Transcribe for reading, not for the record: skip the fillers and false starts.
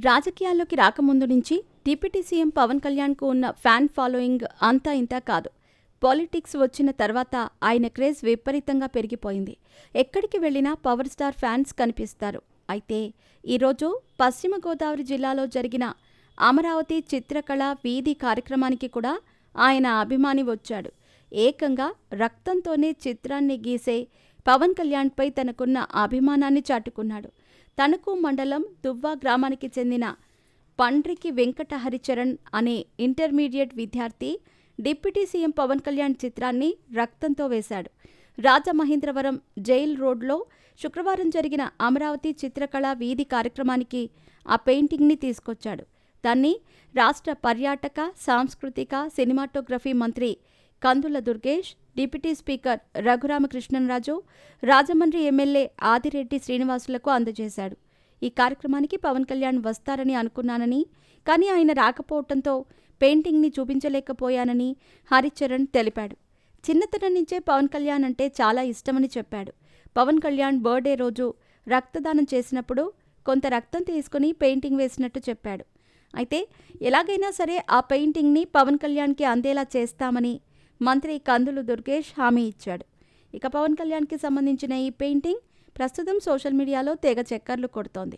రాజకీయాల్లోకి రాకముందు నుంచి డిప్యూటీ సీఎం పవన్ కళ్యాణ్కు ఉన్న ఫ్యాన్ ఫాలోయింగ్ అంతా ఇంతా కాదు. పాలిటిక్స్ వచ్చిన తర్వాత ఆయన క్రేజ్ విపరీతంగా పెరిగిపోయింది. ఎక్కడికి వెళ్లినా పవర్ స్టార్ ఫ్యాన్స్ కనిపిస్తారు. అయితే ఈరోజు పశ్చిమ గోదావరి జిల్లాలో జరిగిన అమరావతి చిత్రకళ వీధి కార్యక్రమానికి కూడా ఆయన అభిమాని వచ్చాడు. ఏకంగా రక్తంతోనే చిత్రాన్ని గీసే పవన్ కళ్యాణ్పై తనకున్న అభిమానాన్ని చాటుకున్నాడు. తణుకు మండలం దువ్వ గ్రామానికి చెందిన పండ్రికి వెంకట హరిచరణ్ అనే ఇంటర్మీడియట్ విద్యార్థి డిప్యూటీ సీఎం పవన్ కళ్యాణ్ చిత్రాన్ని రక్తంతో వేశాడు. రాజమహేంద్రవరం జైల్ రోడ్లో శుక్రవారం జరిగిన అమరావతి చిత్రకళ వీధి కార్యక్రమానికి ఆ పెయింటింగ్ని తీసుకొచ్చాడు. దాన్ని రాష్ట్ర పర్యాటక, సాంస్కృతిక, సినిమాటోగ్రఫీ మంత్రి Kandula Durgesh, deputy speaker Raghuramakrishnamraju, Rajahmundry MLA Adireddy శ్రీనివాసులకు అందజేశాడు. ఈ కార్యక్రమానికి పవన్ కళ్యాణ్ వస్తారని అనుకున్నానని, కానీ ఆయన రాకపోవడంతో పెయింటింగ్ని చూపించలేకపోయానని హరిచరణ్ తెలిపాడు. చిన్నతనం నుంచే పవన్ కళ్యాణ్ అంటే చాలా ఇష్టమని చెప్పాడు. పవన్ కళ్యాణ్ బర్త్డే రోజు రక్తదానం చేసినప్పుడు కొంత రక్తం తీసుకుని పెయింటింగ్ వేసినట్టు చెప్పాడు. అయితే ఎలాగైనా సరే ఆ పెయింటింగ్ని పవన్ కళ్యాణ్కి అందేలా చేస్తామని మంత్రి కందులు దుర్గేష్ హామీ ఇచ్చాడు. ఇక పవన్ కళ్యాణ్కి సంబంధించిన ఈ పెయింటింగ్ ప్రస్తుతం సోషల్ మీడియాలో తెగ చక్కర్లు కొడుతోంది.